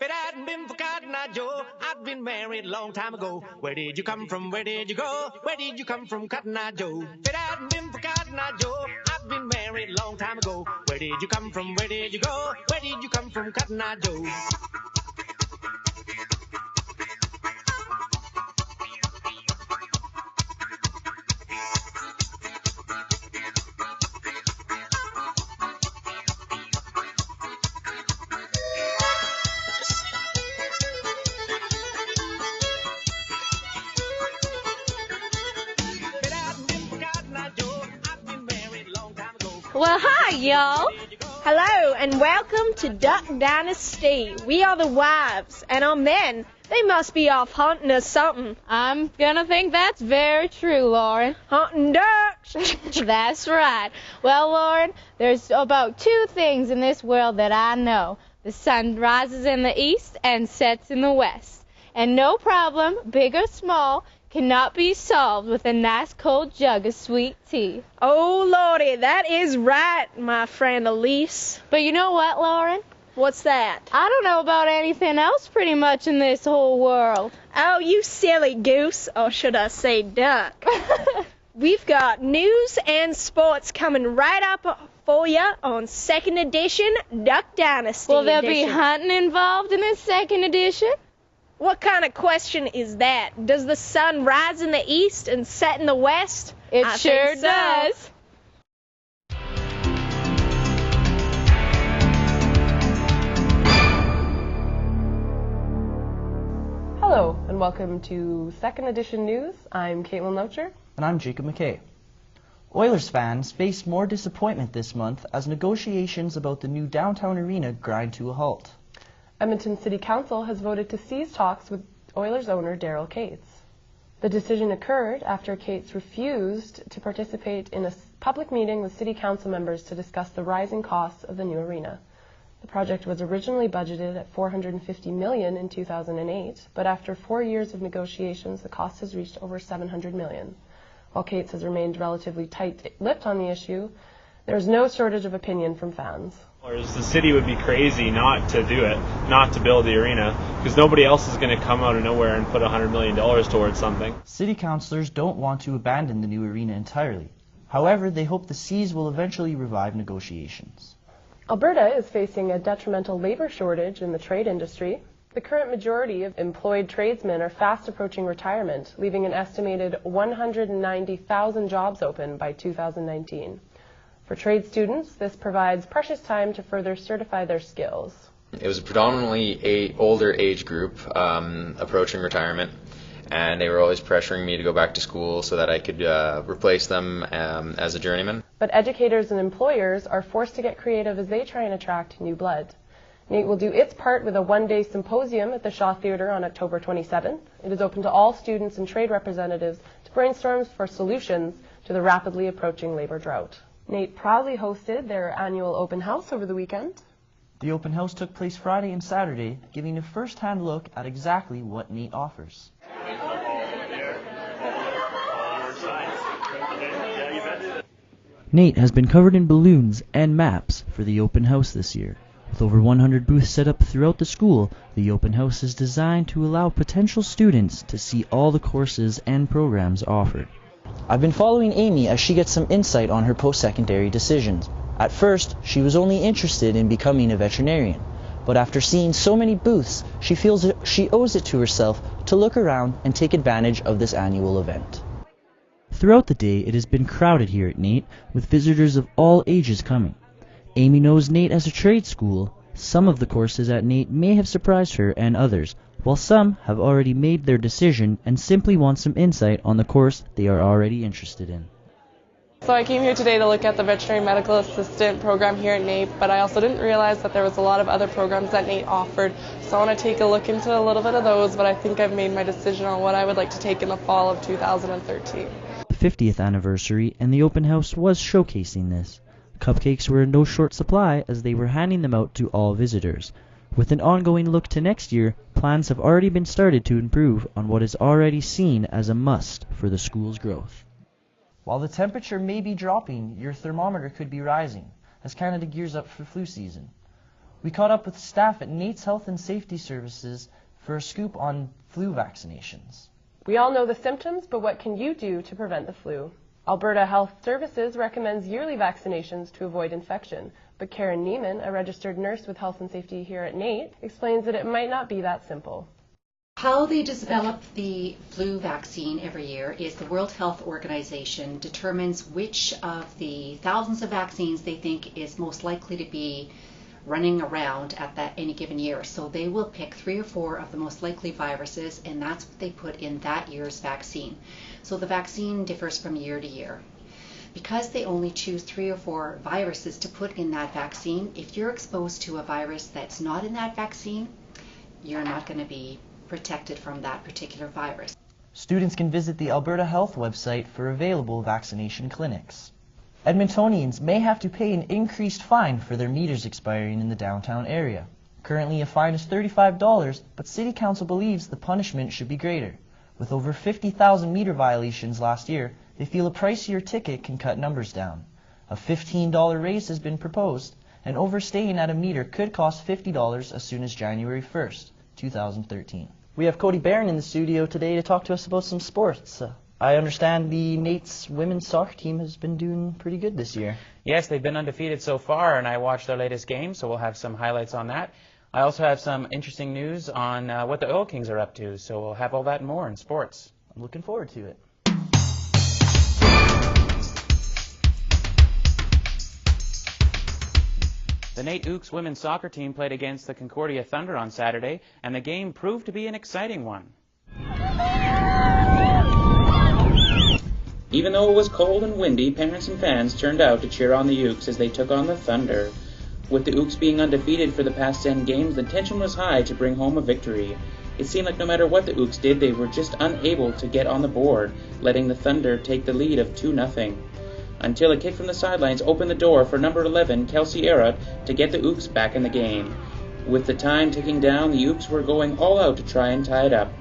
If it hadn't been for Cotton Eye Joe, I'd been married a long time ago. Where did you come from? Where did you go? Where did you come from, Cotton Eye Joe? If it hadn't been for Cotton Eye Joe, I'd been married a long time ago. Where did you come from? Where did you go? Where did you come from, Cotton Eye Joe? Well, hi, y'all. Hello, and welcome to Duck Dynasty. We are the wives, and our men, they must be off hunting or something. I'm gonna think that's very true, Lauren. Hunting ducks. That's right. Well, Lauren, there's about two things in this world that I know. The sun rises in the east and sets in the west. And no problem, big or small, cannot be solved with a nice cold jug of sweet tea. Oh, Lordy, that is right, my friend Elise. But you know what, Lauren? What's that? I don't know about anything else pretty much in this whole world. Oh, you silly goose, or should I say duck. We've got news and sports coming right up for you on second edition Duck Dynasty. Will there be edition. hunting involved in this second edition? What kind of question is that? Does the sun rise in the east and set in the west? It I sure think so. does. Hello, and welcome to Second Edition News. I'm Caitlin Locher. And I'm Jacob McKay. Oilers fans face more disappointment this month as negotiations about the new downtown arena grind to a halt. Edmonton City Council has voted to cease talks with Oilers owner Daryl Cates. The decision occurred after Cates refused to participate in a public meeting with City Council members to discuss the rising costs of the new arena. The project was originally budgeted at $450 million in 2008, but after 4 years of negotiations, the cost has reached over $700 million. While Cates has remained relatively tight-lipped on the issue, there is no shortage of opinion from fans. The city would be crazy not to do it, not to build the arena, because nobody else is going to come out of nowhere and put $100 million towards something. City councillors don't want to abandon the new arena entirely. However, they hope the Seas will eventually revive negotiations. Alberta is facing a detrimental labor shortage in the trade industry. The current majority of employed tradesmen are fast approaching retirement, leaving an estimated 190,000 jobs open by 2019. For trade students, this provides precious time to further certify their skills. It was a predominantly older age group approaching retirement, and they were always pressuring me to go back to school so that I could replace them as a journeyman. But educators and employers are forced to get creative as they try and attract new blood. NAIT will do its part with a one-day symposium at the Shaw Theatre on October 27th. It is open to all students and trade representatives to brainstorm for solutions to the rapidly approaching labor drought. NAIT proudly hosted their annual open house over the weekend. The open house took place Friday and Saturday, giving a first-hand look at exactly what NAIT offers. NAIT has been covered in balloons and maps for the open house this year. With over 100 booths set up throughout the school, the open house is designed to allow potential students to see all the courses and programs offered. I've been following Amy as she gets some insight on her post-secondary decisions. At first, she was only interested in becoming a veterinarian, but after seeing so many booths, she feels she owes it to herself to look around and take advantage of this annual event. Throughout the day, it has been crowded here at NAIT, with visitors of all ages coming. Amy knows NAIT as a trade school. Some of the courses at NAIT may have surprised her and others, while some have already made their decision and simply want some insight on the course they are already interested in. So I came here today to look at the veterinary medical assistant program here at NAIT, but I also didn't realize that there was a lot of other programs that NAIT offered. So I want to take a look into a little bit of those, but I think I've made my decision on what I would like to take in the fall of 2013. The 50th anniversary and the open house was showcasing this. Cupcakes were in no short supply as they were handing them out to all visitors. With an ongoing look to next year, plans have already been started to improve on what is already seen as a must for the school's growth. While the temperature may be dropping, your thermometer could be rising, as Canada gears up for flu season. We caught up with staff at NAIT's Health and Safety Services for a scoop on flu vaccinations. We all know the symptoms, but what can you do to prevent the flu? Alberta Health Services recommends yearly vaccinations to avoid infection, but Karen Neiman, a registered nurse with Health and Safety here at NAIT, explains that it might not be that simple. How they develop the flu vaccine every year is the World Health Organization determines which of the thousands of vaccines they think is most likely to be running around at that any given year. So they will pick 3 or 4 of the most likely viruses, and that's what they put in that year's vaccine. So the vaccine differs from year to year. Because they only choose 3 or 4 viruses to put in that vaccine, if you're exposed to a virus that's not in that vaccine, you're not going to be protected from that particular virus. Students can visit the Alberta Health website for available vaccination clinics. Edmontonians may have to pay an increased fine for their meters expiring in the downtown area. Currently, a fine is $35, but City Council believes the punishment should be greater. With over 50,000 meter violations last year, they feel a pricier ticket can cut numbers down. A $15 raise has been proposed, and overstaying at a meter could cost $50 as soon as January 1st, 2013. We have Cody Barron in the studio today to talk to us about some sports. I understand the NAIT's women's soccer team has been doing pretty good this year. Yes, they've been undefeated so far, and I watched their latest game, so we'll have some highlights on that. I also have some interesting news on what the Oil Kings are up to, so we'll have all that and more in sports. I'm looking forward to it. The NAIT Ooks women's soccer team played against the Concordia Thunder on Saturday, and the game proved to be an exciting one. Even though it was cold and windy, parents and fans turned out to cheer on the Ooks as they took on the Thunder. With the Ooks being undefeated for the past 10 games, the tension was high to bring home a victory. It seemed like no matter what the Ooks did, they were just unable to get on the board, letting the Thunder take the lead of 2-0. Until a kick from the sidelines opened the door for number 11, Kelsey Arrott, to get the Ooks back in the game. With the time ticking down, the Ooks were going all out to try and tie it up.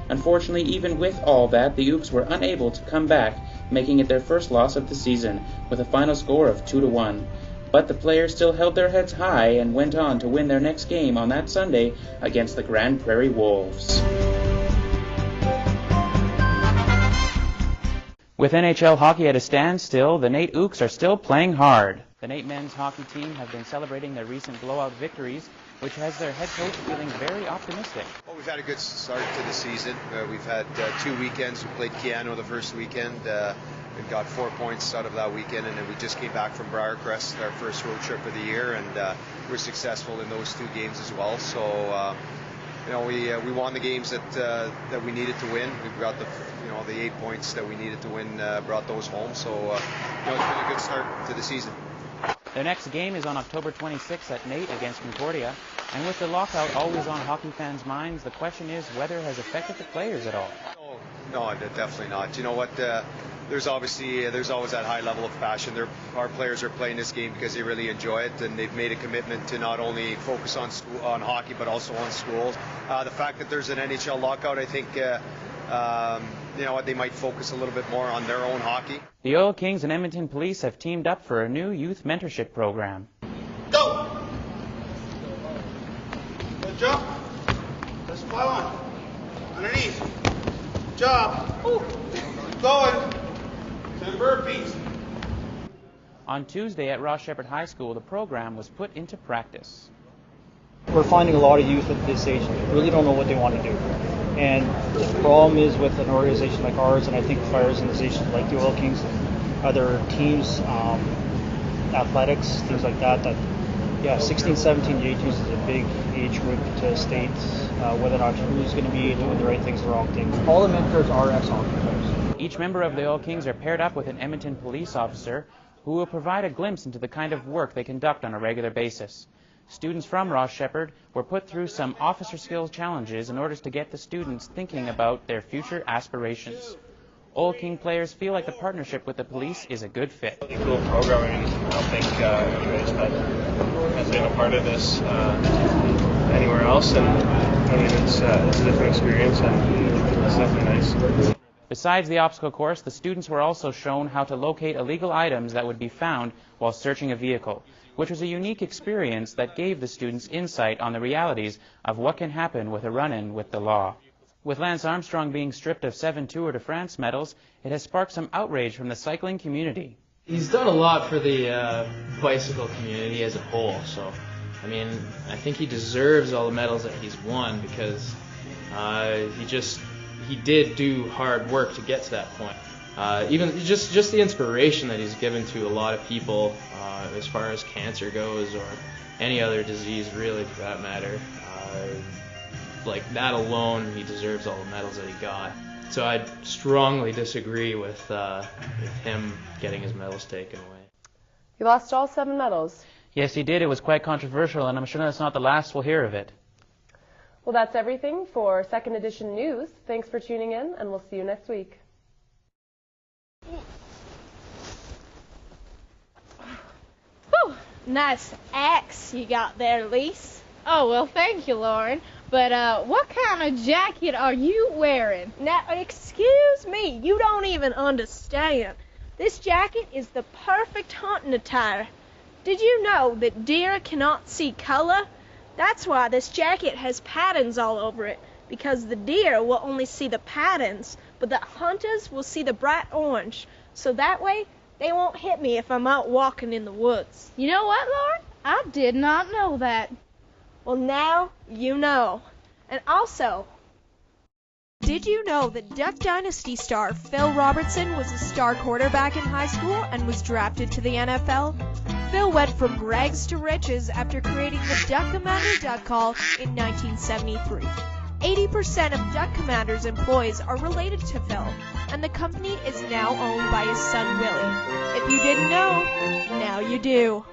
Unfortunately, even with all that, the Ooks were unable to come back, making it their first loss of the season, with a final score of 2-1. But the players still held their heads high and went on to win their next game on that Sunday against the Grand Prairie Wolves. With NHL hockey at a standstill, the NAIT Ooks are still playing hard. The NAIT men's hockey team have been celebrating their recent blowout victories, which has their head coach feeling very optimistic. Well, we've had a good start to the season. We've had 2 weekends. We played Keano the first weekend. We got 4 points out of that weekend, and then we just came back from Briarcrest, our first road trip of the year, and we're successful in those 2 games as well. So, we won the games that we needed to win. We got the 8 points that we needed to win, brought those home. So, it's been a good start to the season. Their next game is on October 26th at NAIT against Concordia, and with the lockout always on hockey fans' minds, the question is whether it has affected the players at all. No, definitely not. You know what? There's always that high level of passion. Our players are playing this game because they really enjoy it, and they've made a commitment to not only focus on hockey but also on school. The fact that there's an NHL lockout, I think, they might focus a little bit more on their own hockey. The Oil Kings and Edmonton Police have teamed up for a new youth mentorship program. Go! Good job. Let's fly on. Underneath. Good job. Ooh. Keep going. 10 burpees. On Tuesday at Ross Shepherd High School, the program was put into practice. We're finding a lot of youth at this age really don't know what they want to do. And the problem is with an organization like ours, and I think fire organizations like the Oil Kings and other teams, athletics, things like that, 16, 17, 18 is a big age group to state whether or not who's going to be doing the right things, the wrong things. All the mentors are ex-hockey players. Each member of the Oil Kings are paired up with an Edmonton police officer who will provide a glimpse into the kind of work they conduct on a regular basis. Students from Ross Shepherd were put through some officer skills challenges in order to get the students thinking about their future aspirations. Oil King players feel like the partnership with the police is a good fit. Really cool programming. I don't think anybody's has been a part of this anywhere else, and I mean it's a different experience, and it's definitely nice. Besides the obstacle course, the students were also shown how to locate illegal items that would be found while searching a vehicle. which was a unique experience that gave the students insight on the realities of what can happen with a run-in with the law. With Lance Armstrong being stripped of 7 Tour de France medals, it has sparked some outrage from the cycling community. He's done a lot for the bicycle community as a whole, so I mean, I think he deserves all the medals that he's won because he did do hard work to get to that point. Even just the inspiration that he's given to a lot of people as far as cancer goes, or any other disease really for that matter. Like that alone, he deserves all the medals that he got. So I strongly disagree with him getting his medals taken away. He lost all 7 medals. Yes, he did. It was quite controversial, and I'm sure that's not the last we'll hear of it. Well, that's everything for Second Edition News. Thanks for tuning in, and we'll see you next week. Whew, nice axe you got there, Lise. Oh, well, thank you, Lauren. But what kind of jacket are you wearing? Now, excuse me, you don't even understand. This jacket is the perfect hunting attire. Did you know that deer cannot see color? That's why this jacket has patterns all over it, because the deer will only see the patterns, but the hunters will see the bright orange. So that way, they won't hit me if I'm out walking in the woods. You know what, Lauren? I did not know that. Well, now you know. And also, did you know that Duck Dynasty star Phil Robertson was a star quarterback in high school and was drafted to the NFL? Phil went from rags to riches after creating the Duck Commander duck call in 1973. 80% of Duck Commander's employees are related to Phil, and the company is now owned by his son Willie. If you didn't know, now you do.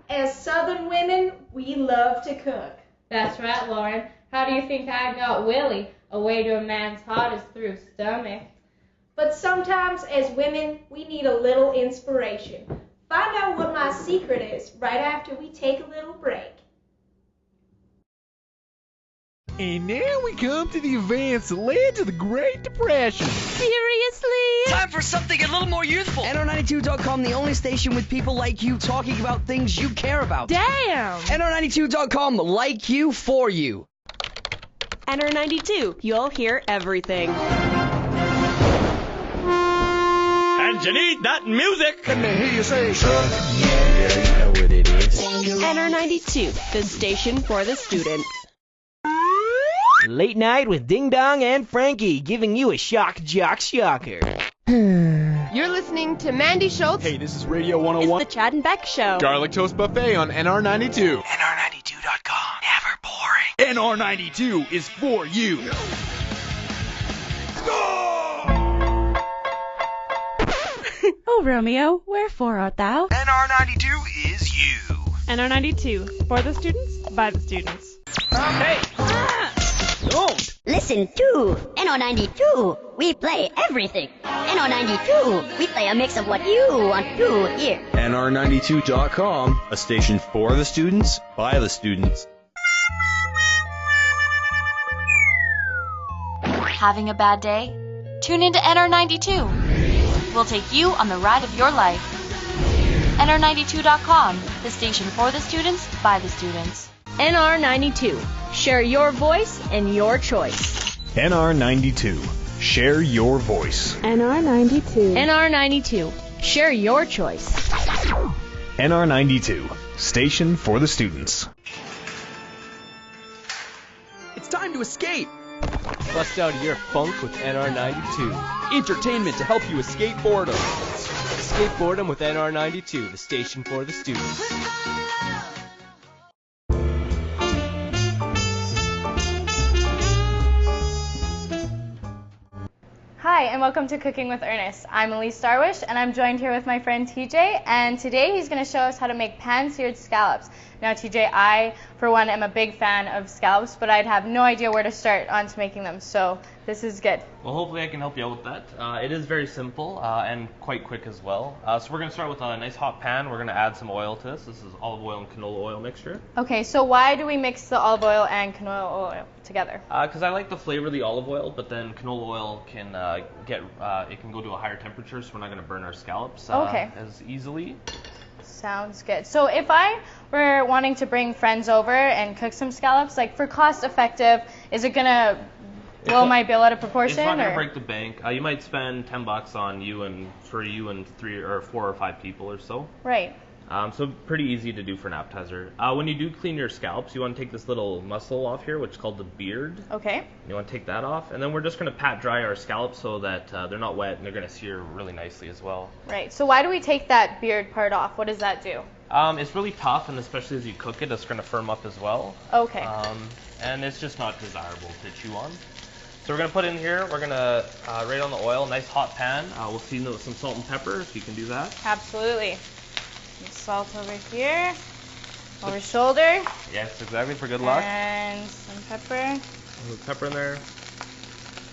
As Southern women, we love to cook. That's right, Lauren. How do you think I got Willie? A way to a man's heart is through stomach. But sometimes, as women, we need a little inspiration. Find out what my secret is right after we take a little break. And now we come to the events that led to the Great Depression. Seriously? Time for something a little more youthful. NR92.com, the only station with people like you talking about things you care about. Damn! NR92.com, like you, for you. NR92, you'll hear everything. And you need that music. And they hear you say, Yeah, you know what it is. NR92, the station for the students. Late night with Ding Dong and Frankie, giving you a shock jock shocker. You're listening to Mandy Schultz. Hey, this is Radio 101. It's the Chad and Beck Show. Garlic Toast Buffet on NR92. NR92.com, never boring. NR92 is for you. Oh, Romeo, wherefore art thou? NR92 is you. NR92, for the students, by the students. Hey! Don't! Listen to NO92. We play everything. NO92. We play a mix of what you want to hear. NR92.com, a station for the students, by the students. Having a bad day? Tune into NR92. We'll take you on the ride of your life. NR92.com, the station for the students, by the students. NR92. Share your voice and your choice. NR92. Share your voice. NR92. NR92. Share your choice. NR92. Station for the students. It's time to escape. Bust out of your funk with NR92. Entertainment to help you escape boredom. Escape boredom with NR92, the station for the students. Hi, and welcome to Cooking with Ernest. I'm Elise Starwish, and I'm joined here with my friend TJ, and today he's going to show us how to make pan-seared scallops. Now, TJ, I, for one, am a big fan of scallops, but I'd have no idea where to start on to making them, so this is good. Well, hopefully I can help you out with that. It is very simple and quite quick as well. So we're going to start with a nice hot pan. We're going to add some oil to this. This is olive oil and canola oil mixture. Okay, so why do we mix the olive oil and canola oil together? Because I like the flavor of the olive oil, but then canola oil can it can go to a higher temperature, so we're not going to burn our scallops as easily. Sounds good. So if I were wanting to bring friends over and cook some scallops, like for cost effective, is it gonna blow my bill out of proportion? It's not going to or? break the bank. You might spend $10 on you and 3 or 4 or 5 people or so. Right. So pretty easy to do for an appetizer. When you do clean your scallops, you want to take this little muscle off here, which is called the beard. Okay. You want to take that off, and then we're just going to pat dry our scallops so that they're not wet and they're going to sear really nicely as well. Right. So why do we take that beard part off? What does that do? It's really tough, and especially as you cook it, it's going to firm up as well. Okay. And it's just not desirable to chew on. So we're going to put in here, we're going to, right on the oil, nice hot pan. We'll season it with some salt and pepper, if you can do that. Absolutely. Some salt over here, over shoulder. Yes, exactly, for good luck. And some pepper. A little pepper in there.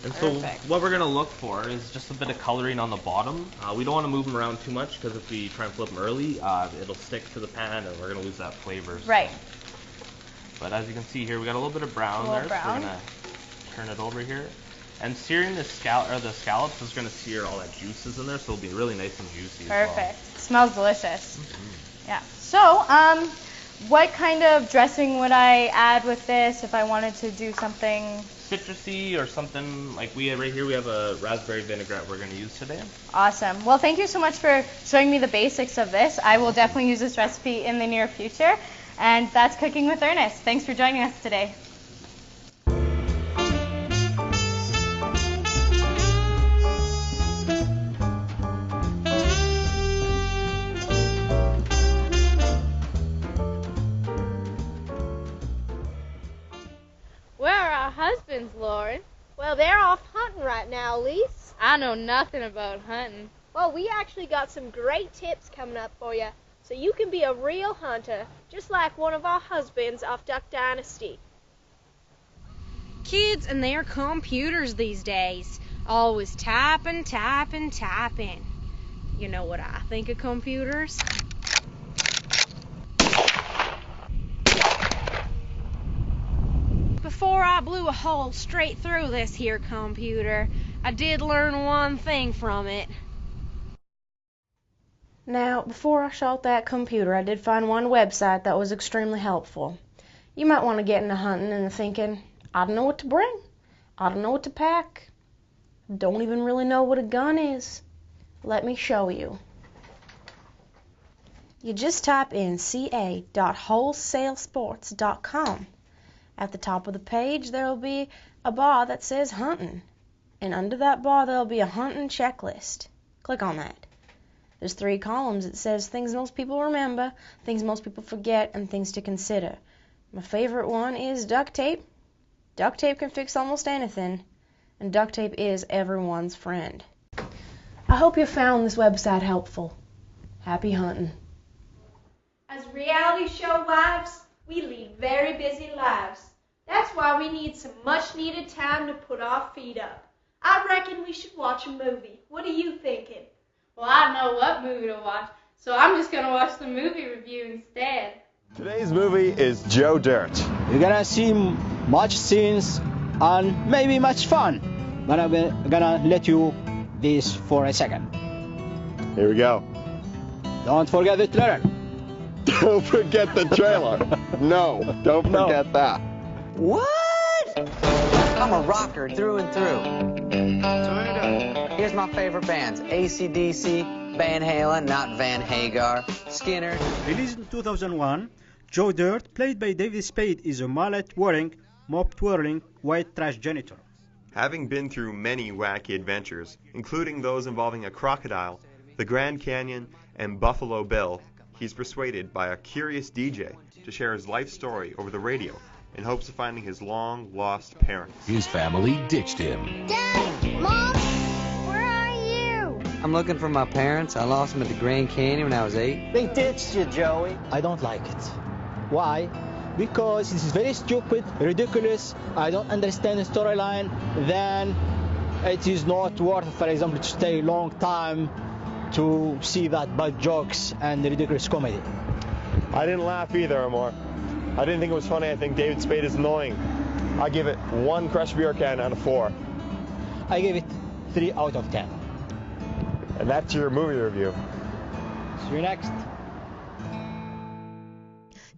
And so what we're going to look for is just a bit of coloring on the bottom. We don't want to move them around too much because if we try and flip them early, it'll stick to the pan and we're going to lose that flavor. Right. But as you can see here, we got a little bit of brown there. So we're going to turn it over here. And searing the scallops is going to sear all that juices in there, so it'll be really nice and juicy. Perfect. As well. It smells delicious. Mm-hmm. Yeah. So, what kind of dressing would I add with this if I wanted to do something citrusy or something like we have right here? We have a raspberry vinaigrette we're going to use today. Awesome. Well, thank you so much for showing me the basics of this. I will definitely use this recipe in the near future. And that's Cooking with Ernest. Thanks for joining us today. Where are our husbands, Lauren? Well, they're off hunting right now, Lise. I know nothing about hunting. Well, we actually got some great tips coming up for you, so you can be a real hunter, just like one of our husbands off Duck Dynasty. Kids and their computers these days. Always typing. You know what I think of computers? Before I blew a hole straight through this here computer, I did learn one thing from it. Now, before I shot that computer, I did find one website that was extremely helpful. You might want to get into hunting and thinking, I don't know what to bring. I don't know what to pack. Don't even really know what a gun is. Let me show you. You just type in ca.wholesalesports.com. At the top of the page, there will be a bar that says hunting. And under that bar, there will be a hunting checklist. Click on that. There's 3 columns. It says things most people remember, things most people forget, and things to consider. My favorite one is duct tape. Duct tape can fix almost anything, and duct tape is everyone's friend. I hope you found this website helpful. Happy hunting. As reality show wives, we lead very busy lives. That's why we need some much-needed time to put our feet up. I reckon we should watch a movie. What are you thinking? Well, I don't know what movie to watch, so I'm just going to watch the movie review instead. Today's movie is Joe Dirt. You're gonna see much scenes and maybe much fun, but I'm gonna let you this for a second. Here we go. Don't forget the trailer. Don't forget the trailer. No, don't forget that. What? I'm a rocker through and through. Turn it up. Here's my favorite bands: AC/DC, Van Halen, not Van Hagar, Skinner. Released in 2001, Joe Dirt, played by David Spade, is a mallet-wearing, mop-twirling, white trash janitor. Having been through many wacky adventures, including those involving a crocodile, the Grand Canyon, and Buffalo Bill, he's persuaded by a curious DJ to share his life story over the radio in hopes of finding his long-lost parents. His family ditched him. Dad! Mom! Where are you? I'm looking for my parents. I lost them at the Grand Canyon when I was 8. They ditched you, Joey. I don't like it. Why? Because this is very stupid, ridiculous, I don't understand the storyline, then it is not worth, for example, to stay a long time to see that bad jokes and ridiculous comedy. I didn't laugh either, Amor. I didn't think it was funny. I think David Spade is annoying. I give it 1 crushed beer can out of 4. I give it 3 out of 10. And that's your movie review. See you next.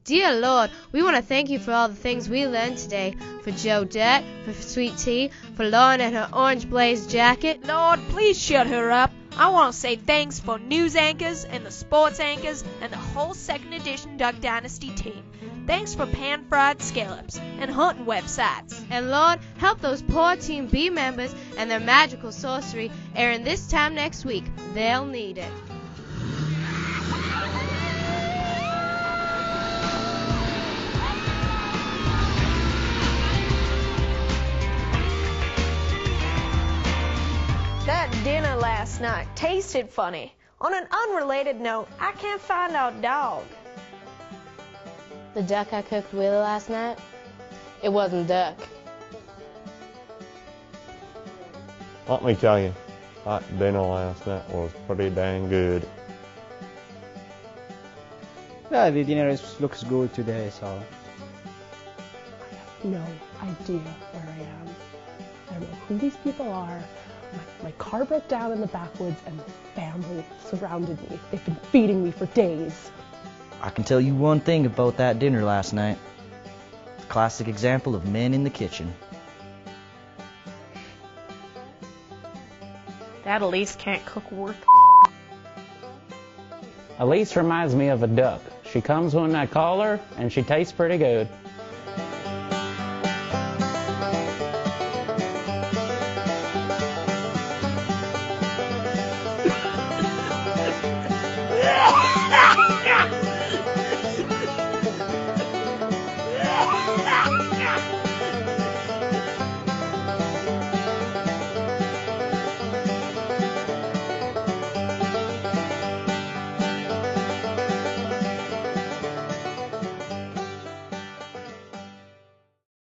Dear Lord, we want to thank you for all the things we learned today. For Joe Dirt, for Sweet Tea, for Lauren and her orange blaze jacket. Lord, please shut her up. I want to say thanks for news anchors and the sports anchors and the whole second edition Duck Dynasty team. Thanks for pan-fried scallops and hunting websites. And Lord, help those poor Team B members and their magical sorcery airing this time next week. They'll need it. That dinner last night tasted funny. On an unrelated note, I can't find our dog. The duck I cooked with last night, it wasn't duck. Let me tell you, that dinner last night was pretty dang good. Yeah, the dinner looks good today, so. I have no idea where I am. I don't know who these people are. My car broke down in the backwoods and the family surrounded me. They've been feeding me for days. I can tell you one thing about that dinner last night. It's a classic example of men in the kitchen. That Elise can't cook worth. Elise reminds me of a duck. She comes when I call her, and she tastes pretty good.